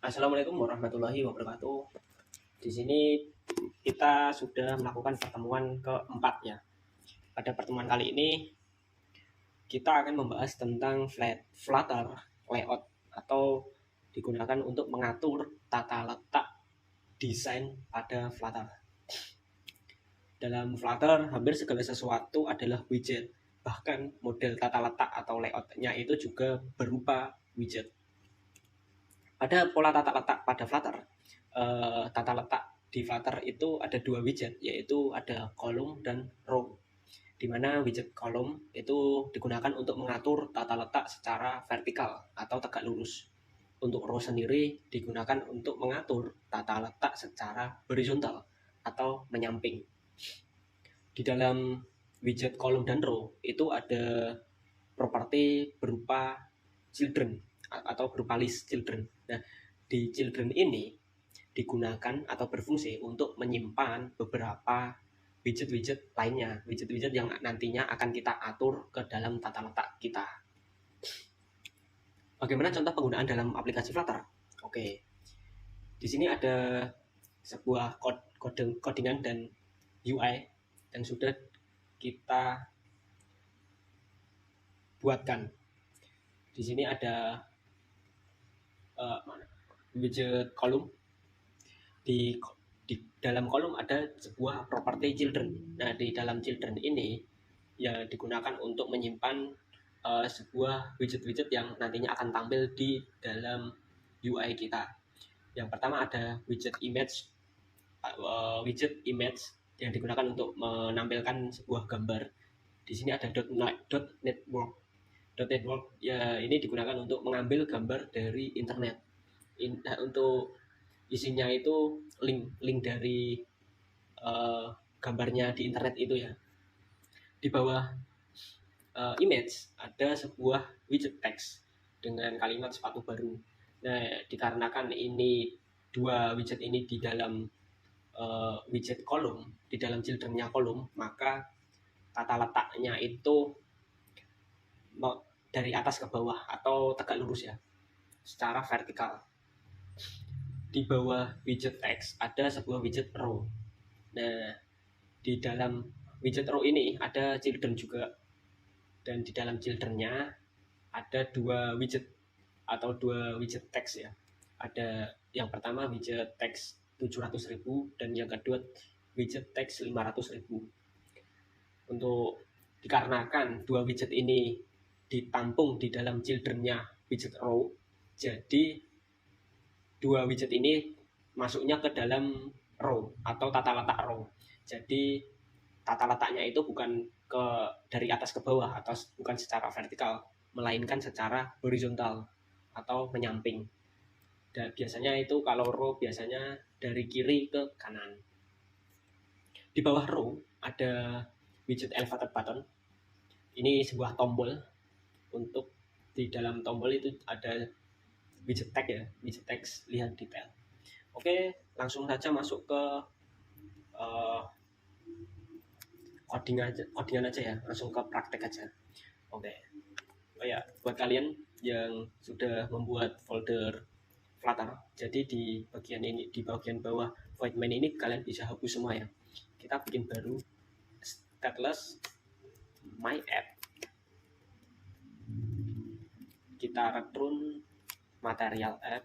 Assalamualaikum warahmatullahi wabarakatuh. Di sini kita sudah melakukan pertemuan keempat ya. Pada pertemuan kali ini kita akan membahas tentang Flutter layout atau digunakan untuk mengatur tata letak desain pada Flutter. Dalam Flutter hampir segala sesuatu adalah widget. Bahkan model tata letak atau layoutnya itu juga berupa widget. Pada pola tata letak pada Flutter, tata letak di Flutter itu ada dua widget, yaitu ada kolom dan row. Di mana widget kolom itu digunakan untuk mengatur tata letak secara vertikal atau tegak lurus. Untuk row sendiri digunakan untuk mengatur tata letak secara horizontal atau menyamping. Di dalam widget kolom dan row itu ada properti berupa children atau berupa list children. Nah, di children ini digunakan atau berfungsi untuk menyimpan beberapa widget-widget lainnya, widget-widget yang nantinya akan kita atur ke dalam tata letak kita. Bagaimana contoh penggunaan dalam aplikasi Flutter? Oke, di sini ada sebuah codingan dan UI yang sudah kita buatkan. Di sini ada widget kolom. Di dalam kolom ada sebuah properti children. Nah, di dalam children ini ya digunakan untuk menyimpan sebuah widget-widget yang nantinya akan tampil di dalam UI kita. Yang pertama ada widget image yang digunakan untuk menampilkan sebuah gambar. Di sini ada .network ya, ini digunakan untuk mengambil gambar dari internet. Untuk isinya itu link dari gambarnya di internet itu ya. Di bawah image ada sebuah widget text dengan kalimat sepatu baru. Nah, dikarenakan ini dua widget ini di dalam widget kolom, di dalam childrennya kolom, maka tata letaknya itu dari atas ke bawah atau tegak lurus ya, secara vertikal. Di bawah widget text ada sebuah widget row. Nah, di dalam widget row ini ada children juga. Dan di dalam childrennya ada dua widget atau dua widget text ya. Ada yang pertama widget text 700.000 dan yang kedua widget text 500.000. Untuk dikarenakan dua widget ini ditampung di dalam childrennya widget row, jadi dua widget ini masuknya ke dalam row atau tata letak row. Jadi tata letaknya itu bukan dari atas ke bawah atau bukan secara vertikal, melainkan secara horizontal atau menyamping. Dan biasanya itu kalau row biasanya dari kiri ke kanan. Di bawah row ada widget elevator button. Ini sebuah tombol. Untuk di dalam tombol itu ada widget tag ya, widget text lihat detail. Oke, langsung saja masuk ke codingan aja ya, langsung ke praktek aja. Oke. Oh ya, buat kalian yang sudah membuat folder Flutter, jadi di bagian ini, di bagian bawah void main ini kalian bisa hapus semua ya. Kita bikin baru stateless my app. Kita return material app.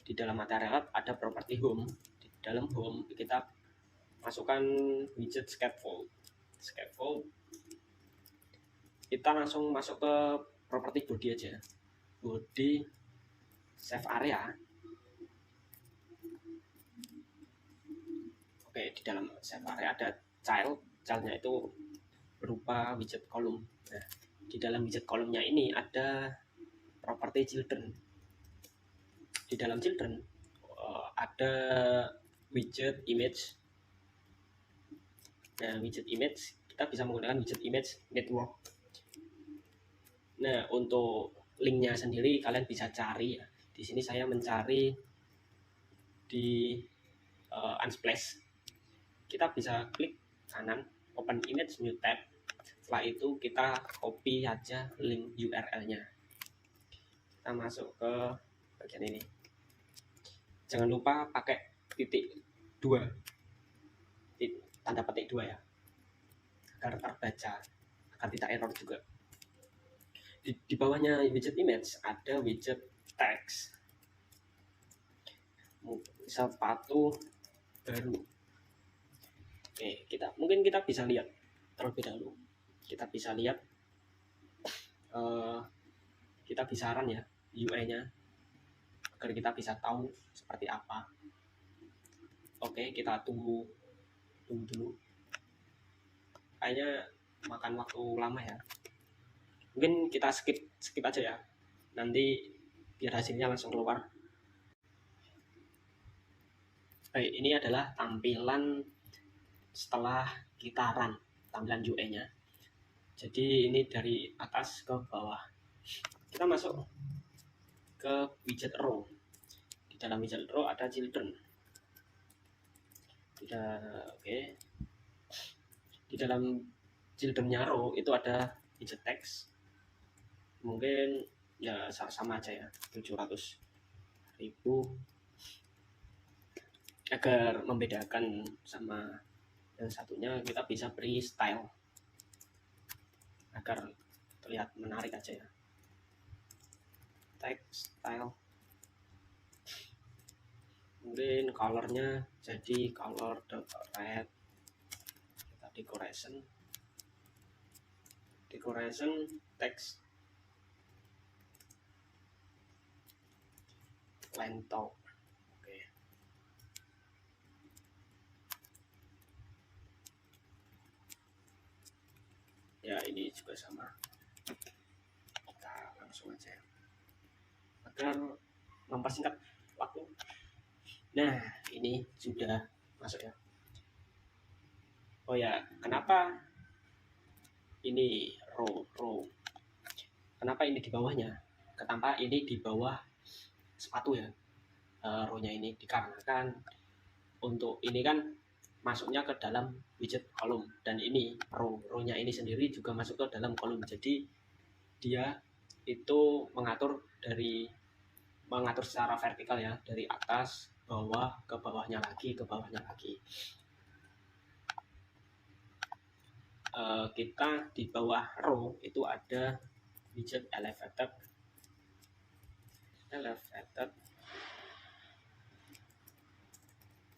Di dalam material app ada properti home. Di dalam home kita masukkan widget scaffold. Kita langsung masuk ke properti body aja. Body save area. Oke, di dalam save area ada childnya itu berupa widget kolom. Nah, di dalam widget kolomnya ini ada properti children. Di dalam children ada widget image. Nah, widget image kita bisa menggunakan widget image network. Nah, untuk linknya sendiri kalian bisa cari ya. Di sini saya mencari di Unsplash. Kita bisa klik kanan, open image new tab. Setelah itu kita copy aja link URL-nya. Kita masuk ke bagian ini. Jangan lupa pakai titik 2, tanda petik 2 ya, agar terbaca, agar tidak error juga. Di bawahnya widget image ada widget text, sepatu baru. Oke, mungkin kita bisa lihat terlebih dahulu. Kita bisa lihat, kita bisa run ya UI-nya agar kita bisa tahu seperti apa. Oke, kita tunggu dulu. Kayaknya makan waktu lama ya. Mungkin kita skip aja ya. Nanti biar hasilnya langsung keluar. Baik, ini adalah tampilan setelah kita run, tampilan UI-nya. Jadi ini dari atas ke bawah. Kita masuk ke widget row. Di dalam widget row ada children. Oke. Di dalam children-nya row itu ada widget text. Mungkin ya sama aja ya, 700.000, agar membedakan sama yang satunya. Kita bisa beri style agar terlihat menarik aja ya. Text style, mungkin colornya jadi color red. Kita decoration text lento. Oke. Ya, ini juga sama. Kita langsung aja agar mempersingkat waktu. Nah, ini sudah masuk ya. Oh ya, kenapa ini row? Kenapa ini di bawahnya? Kenapa ini di bawah sepatu ya? Row-nya ini dikarenakan untuk ini kan masuknya ke dalam widget kolom, dan ini row-nya ini sendiri juga masuk ke dalam kolom. Jadi dia itu mengatur secara vertikal ya, dari atas bawah ke bawahnya lagi, kita di bawah row itu ada widget elevated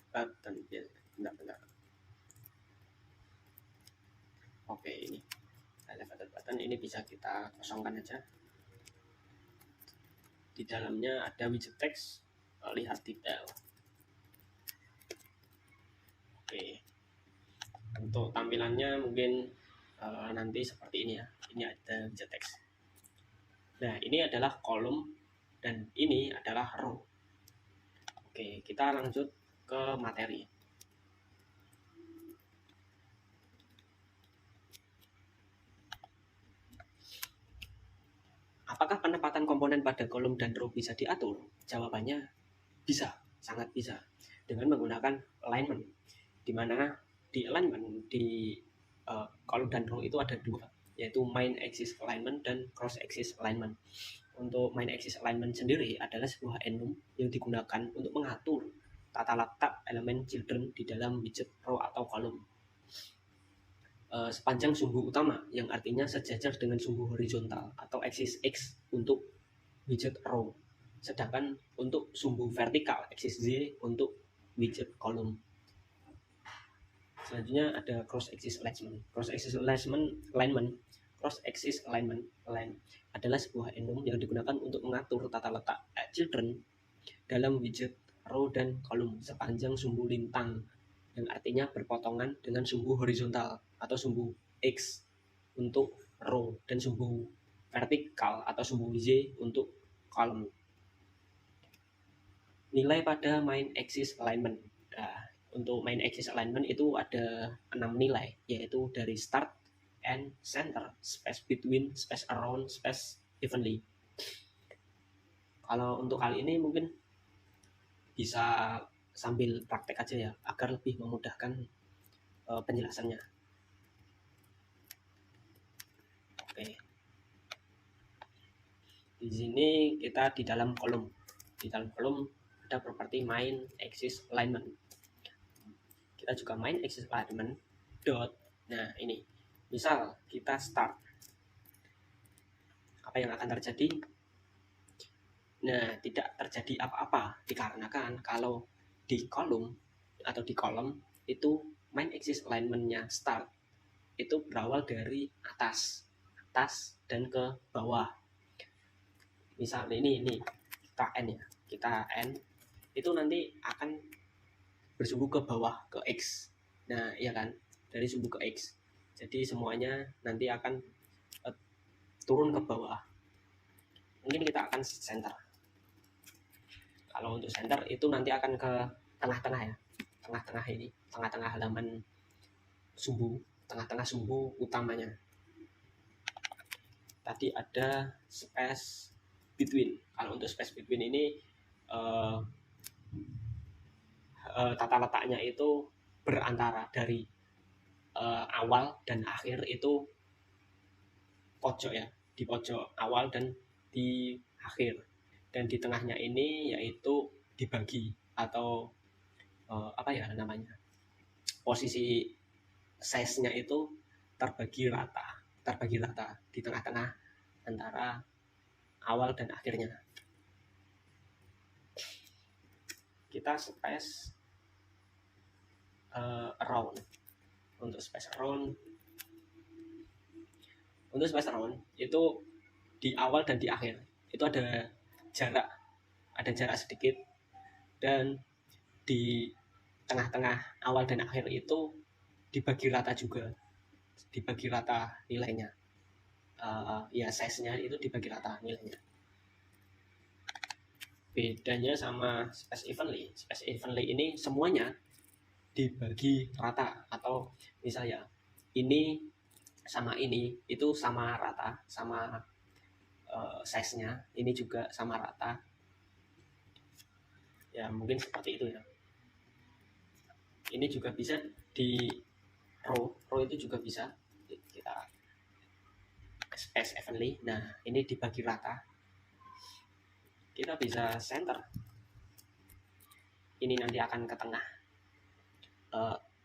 button ya, benar. Oke, ini elevated button, ini bisa kita kosongkan aja. Di dalamnya ada widget text, lihat detail. Oke, untuk tampilannya mungkin nanti seperti ini ya. Ini ada widget text. Nah, ini adalah kolom dan ini adalah row. Oke, kita lanjut ke materi. Apakah penempatan komponen pada kolom dan row bisa diatur? Jawabannya bisa, sangat bisa, dengan menggunakan alignment, di mana di alignment di kolom dan row itu ada dua, yaitu main axis alignment dan cross axis alignment. Untuk main axis alignment sendiri adalah sebuah enum yang digunakan untuk mengatur tata letak elemen children di dalam widget row atau kolom sepanjang sumbu utama, yang artinya sejajar dengan sumbu horizontal atau axis X untuk widget row, sedangkan untuk sumbu vertikal axis Z untuk widget kolom. Selanjutnya ada cross axis alignment. Cross axis alignment adalah sebuah enum yang digunakan untuk mengatur tata letak children dalam widget row dan kolom sepanjang sumbu lintang, yang artinya berpotongan dengan sumbu horizontal atau sumbu X untuk row dan sumbu vertikal atau sumbu Z untuk kolom. Nilai pada main axis alignment. Nah, untuk main axis alignment itu ada 6 nilai, yaitu dari start, end, center, space between, space around, space evenly. Kalau untuk kali ini mungkin bisa sambil praktek aja ya, agar lebih memudahkan penjelasannya. Oke. Di sini kita di dalam kolom. Di dalam kolom ada properti main axis alignment. Kita juga main axis alignment dot. Nah, ini misal kita start, apa yang akan terjadi? Nah, tidak terjadi apa-apa dikarenakan kalau di kolom atau di kolom itu main axis alignment-nya start itu berawal dari atas dan ke bawah. Misal ini kita N ya, kita N itu nanti akan bersumbu ke bawah ke X. Nah, iya kan, dari sumbu ke X. Jadi semuanya nanti akan turun ke bawah. Mungkin kita akan center. Kalau untuk center itu nanti akan ke tengah-tengah ya, tengah-tengah ini, tengah-tengah halaman sumbu, tengah-tengah sumbu utamanya. Tadi ada space between. Kalau untuk space between ini tata letaknya itu berantara dari awal dan akhir itu pojok ya, di pojok awal dan di akhir, dan di tengahnya ini yaitu dibagi atau apa ya namanya, posisi size-nya itu terbagi rata di tengah-tengah antara awal dan akhirnya. Kita space around. Untuk space around itu di awal dan di akhir itu ada jarak sedikit, dan di tengah-tengah awal dan akhir itu dibagi rata juga, dibagi rata nilainya, ya size-nya itu dibagi rata nilainya. Bedanya sama space evenly ini semuanya dibagi rata, atau misalnya ini sama ini itu sama rata, sama size-nya, ini juga sama rata ya, mungkin seperti itu ya. Ini juga bisa di row itu juga bisa kita space evenly. Nah, ini dibagi rata, kita bisa center, ini nanti akan ke tengah,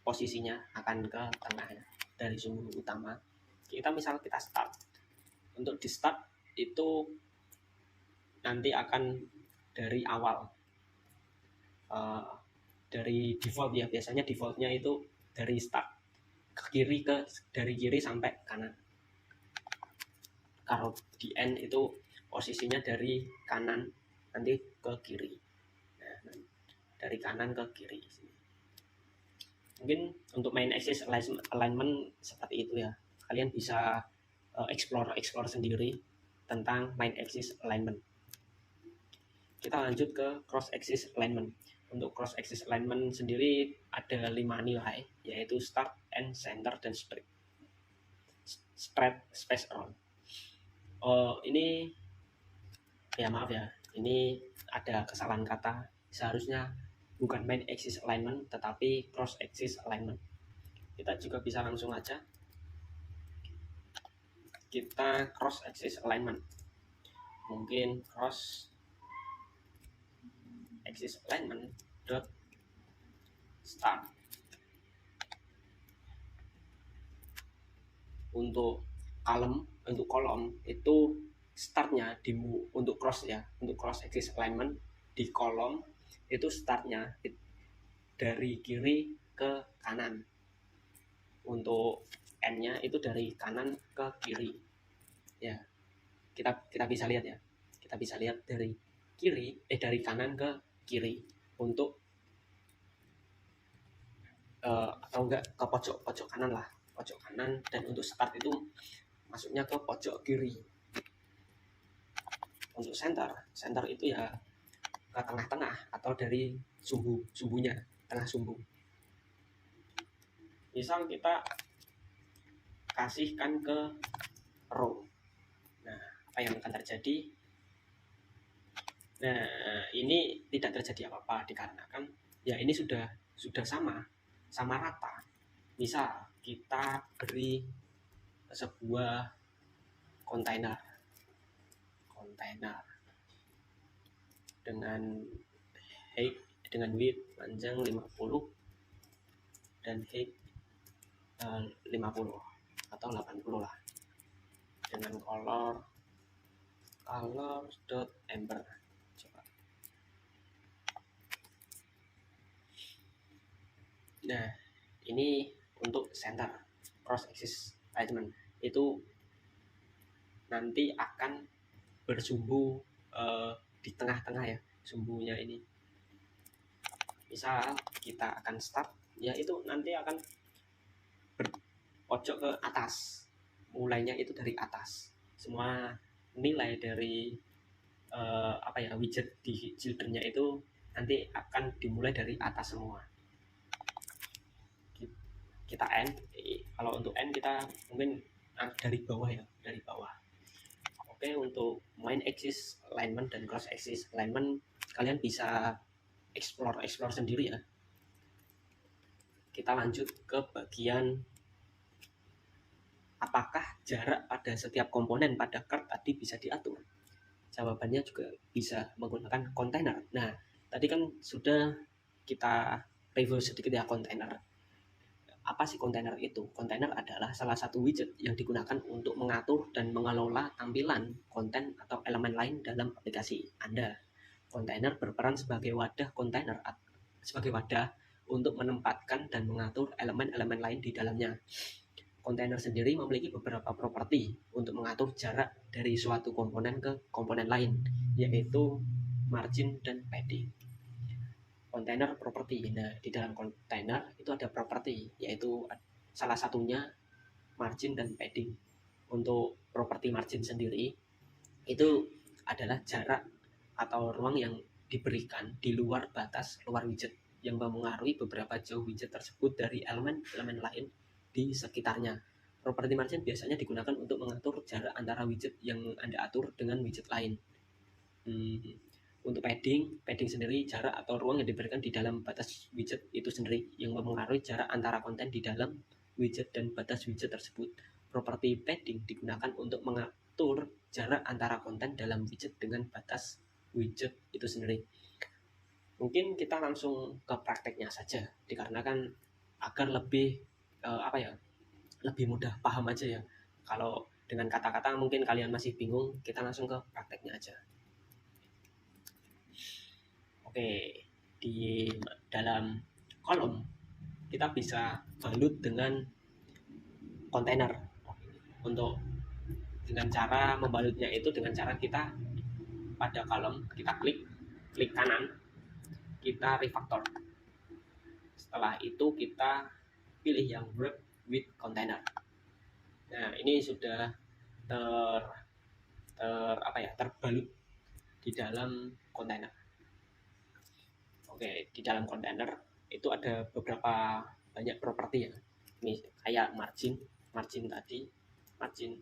posisinya akan ke tengah ya, dari sumbu utama. Kita start, untuk di start itu nanti akan dari awal, dari default ya, biasanya defaultnya itu dari start dari kiri sampai kanan. Kalau di end itu posisinya dari kanan nanti ke kiri. Nah, dari kanan ke kiri. Mungkin untuk main axis alignment seperti itu ya. Kalian bisa explore sendiri tentang main axis alignment. Kita lanjut ke cross axis alignment. Untuk cross axis alignment sendiri ada 5 nilai, yaitu start, end, center, dan spread space around. Ini ya maaf ya, ini ada kesalahan kata, seharusnya bukan main axis alignment tetapi cross axis alignment. Kita juga bisa langsung aja kita cross axis alignment, mungkin cross axis alignment dot start. Untuk kolom itu startnya untuk cross ya, untuk cross axis alignment di kolom itu startnya dari kiri ke kanan, untuk n-nya itu dari kanan ke kiri ya. Kita bisa lihat ya, kita bisa lihat dari dari kanan ke kiri untuk atau enggak ke pojok kanan lah, pojok kanan. Dan untuk start itu masuknya ke pojok kiri. Untuk center itu ya ke tengah-tengah atau dari sumbunya, tengah sumbu. Misal kita kasihkan ke row, nah apa yang akan terjadi? Nah, ini tidak terjadi apa-apa dikarenakan ya ini sudah sama rata. Misal kita beri sebuah kontainer, dengan height, dengan width panjang 50 dan height 50 atau 80 lah, dengan color dot amber. Coba. Nah, ini untuk center cross axis alignment, itu nanti akan bersumbu di tengah-tengah ya, sumbunya ini. Misal kita akan start, ya itu nanti akan berpojok ke atas, mulainya itu dari atas. Semua nilai dari widget di children-nya itu nanti akan dimulai dari atas semua. Kita N, kalau untuk N kita mungkin dari bawah ya, dari bawah. Oke, untuk main axis alignment dan cross axis alignment kalian bisa explore sendiri ya. Kita lanjut ke bagian apakah jarak pada setiap komponen pada card tadi bisa diatur. Jawabannya juga bisa menggunakan kontainer. Nah, tadi kan sudah kita review sedikit ya kontainer. Apa sih kontainer itu? Kontainer adalah salah satu widget yang digunakan untuk mengatur dan mengelola tampilan, konten, atau elemen lain dalam aplikasi Anda. Kontainer berperan sebagai wadah untuk menempatkan dan mengatur elemen-elemen lain di dalamnya. Kontainer sendiri memiliki beberapa properti untuk mengatur jarak dari suatu komponen ke komponen lain, yaitu margin dan padding. Kontainer properti. Nah, di dalam kontainer itu ada properti, yaitu salah satunya margin dan padding. Untuk properti margin sendiri itu adalah jarak atau ruang yang diberikan di luar batas luar widget yang mempengaruhi beberapa jauh widget tersebut dari elemen-elemen lain di sekitarnya. Properti margin biasanya digunakan untuk mengatur jarak antara widget yang Anda atur dengan widget lain. Untuk padding sendiri jarak atau ruang yang diberikan di dalam batas widget itu sendiri yang mempengaruhi jarak antara konten di dalam widget dan batas widget tersebut. Properti padding digunakan untuk mengatur jarak antara konten dalam widget dengan batas widget itu sendiri. Mungkin kita langsung ke prakteknya saja, dikarenakan agar lebih lebih mudah paham aja ya. Kalau dengan kata-kata mungkin kalian masih bingung, kita langsung ke prakteknya aja. Oke, di dalam kolom kita bisa balut dengan kontainer. Untuk dengan cara membalutnya itu dengan cara kita pada kolom kita klik kanan, kita refactor. Setelah itu kita pilih yang wrap with container. Nah, ini sudah terbalut di dalam kontainer. Oke, di dalam kontainer itu ada beberapa banyak properti ya. Ini kayak margin tadi. Margin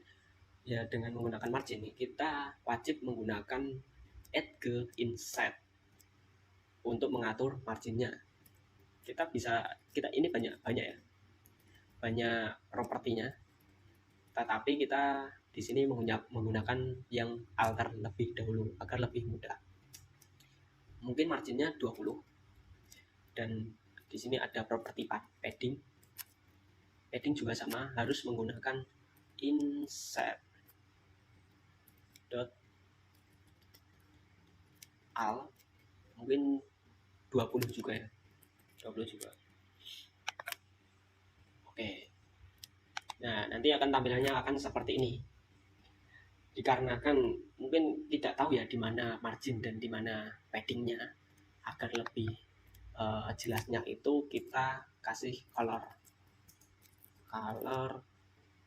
ya, dengan menggunakan margin kita wajib menggunakan add ke inside untuk mengatur marginnya. Kita ini banyak ya. Banyak propertinya. Tetapi kita di sini menggunakan yang alter lebih dahulu agar lebih mudah. Mungkin marginnya 20. Dan di sini ada properti padding. Padding juga sama, harus menggunakan insert dot al, mungkin 20 juga ya. 20 juga. Oke. Nah, nanti akan tampilannya akan seperti ini. Dikarenakan mungkin tidak tahu ya di mana margin dan di mana paddingnya, agar lebih jelasnya itu kita kasih color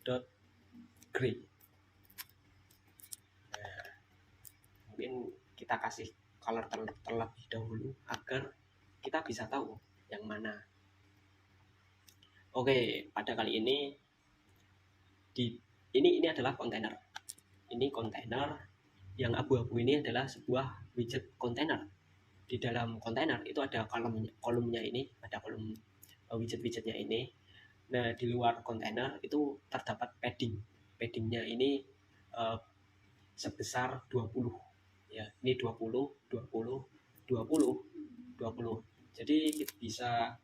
dot gray. Nah, mungkin kita kasih color terlebih dahulu agar kita bisa tahu yang mana. Oke, pada kali ini ini adalah kontainer. Ini kontainer yang abu-abu ini adalah sebuah widget kontainer. Di dalam kontainer itu ada kolomnya ini, ada kolom widget-widgetnya ini. Nah, di luar kontainer itu terdapat paddingnya ini sebesar 20 ya. Ini 20 20 20 20. Jadi bisa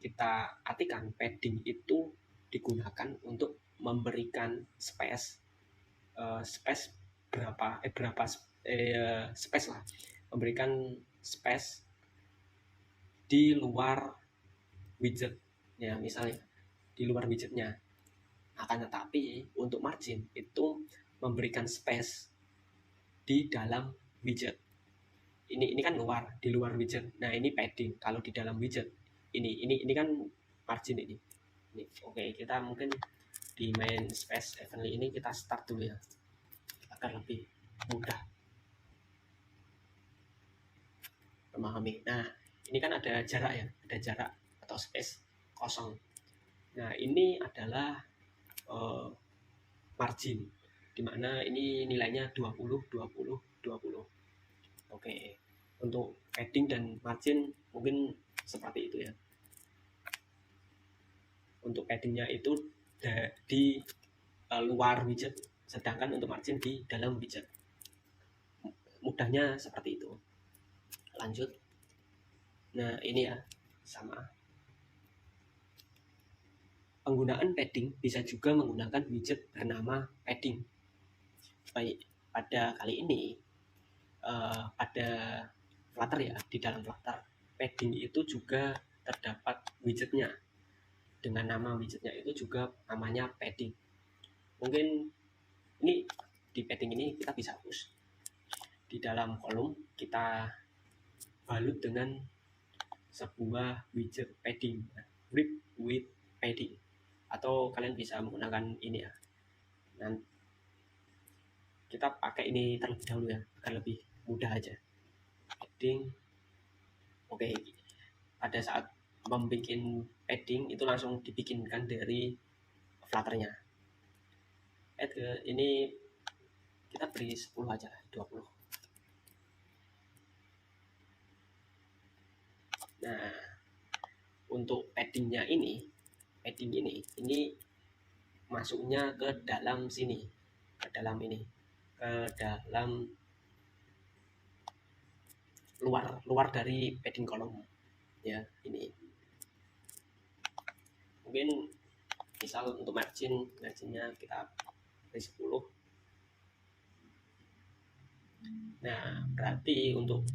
kita artikan padding itu digunakan untuk memberikan space space lah, memberikan space di luar widget ya, misalnya di luar widgetnya. Akan tetapi untuk margin itu memberikan space di dalam widget. Ini kan di luar widget. Nah, ini padding. Kalau di dalam widget ini kan margin ini. Oke, kita mungkin di main space Evenly ini kita start dulu ya, agar lebih mudah memahami. Nah, ini kan ada jarak ya, ada jarak atau space kosong. Nah, ini adalah margin, dimana ini nilainya 20 20 20. Oke, untuk padding dan margin mungkin seperti itu ya. Untuk paddingnya itu di luar widget, sedangkan untuk margin di dalam widget. Mudahnya seperti itu. Lanjut. Nah, ini ya, sama. Penggunaan padding bisa juga menggunakan widget bernama padding. Baik, pada kali ini pada Flutter ya, di dalam Flutter padding itu juga terdapat widgetnya dengan nama widgetnya itu juga namanya padding. Mungkin ini di padding ini kita bisa hapus. Di dalam kolom kita balut dengan sebuah widget padding, wrap with padding, atau kalian bisa menggunakan ini ya. Dan kita pakai ini terlebih dahulu ya, agar lebih mudah aja. Padding. Oke, pada saat membuat padding itu langsung dibikinkan dari Flutternya. Ini kita beri 10 aja, 20. Nah, untuk padding ini masuknya ke dalam sini, ke dalam luar dari padding kolom ya. Ini mungkin misal untuk marginnya kita beri 10. Nah, berarti untuk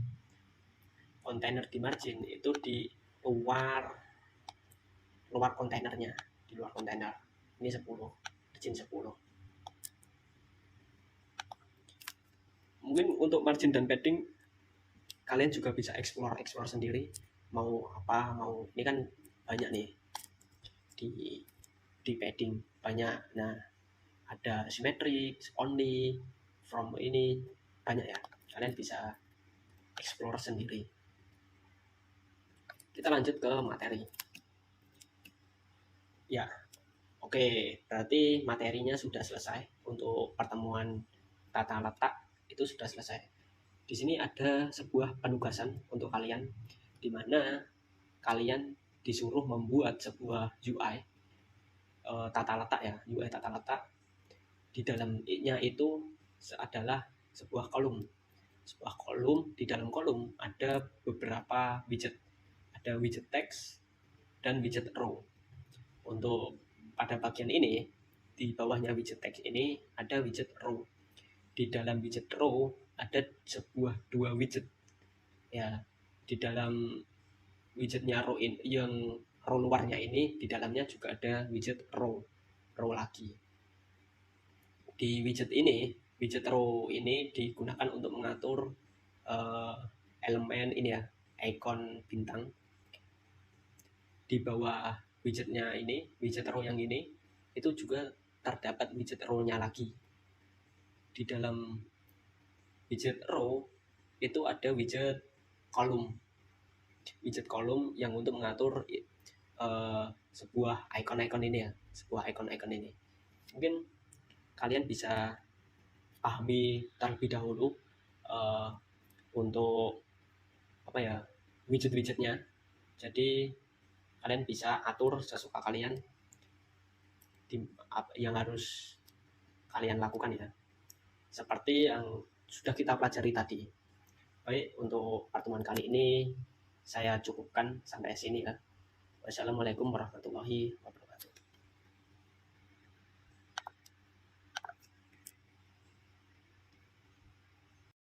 kontainer di margin itu di luar kontainernya, di luar kontainer. Ini 10, margin 10. Mungkin untuk margin dan padding kalian juga bisa explore sendiri, mau apa, mau ini kan banyak nih di padding banyak. Nah, ada symmetric, only, from, ini banyak ya, kalian bisa explore sendiri. Kita lanjut ke materi ya. Oke, berarti materinya sudah selesai. Untuk pertemuan tata letak itu sudah selesai. Di sini ada sebuah penugasan untuk kalian, di mana kalian disuruh membuat sebuah UI tata letak ya, UI tata letak. Di dalamnya itu adalah sebuah kolom. Di dalam kolom ada beberapa widget. Ada widget text dan widget row. Untuk pada bagian ini, di bawahnya widget text ini ada widget row. Di dalam widget row ada dua widget ya. Di dalam widgetnya row yang row luarnya ini, di dalamnya juga ada widget row lagi. Di widget row ini digunakan untuk mengatur elemen ini ya, icon bintang. Di bawah widgetnya ini, widget row yang ini, itu juga terdapat widget row-nya lagi. Di dalam widget row itu ada widget kolom. Widget kolom yang untuk mengatur sebuah icon-icon ini ya, ini. Mungkin kalian bisa pahami terlebih dahulu untuk apa ya, widget-widgetnya. Jadi kalian bisa atur sesuka kalian yang harus kalian lakukan ya. Seperti yang sudah kita pelajari tadi. Baik, untuk pertemuan kali ini saya cukupkan sampai sini kan. Wassalamualaikum warahmatullahi wabarakatuh.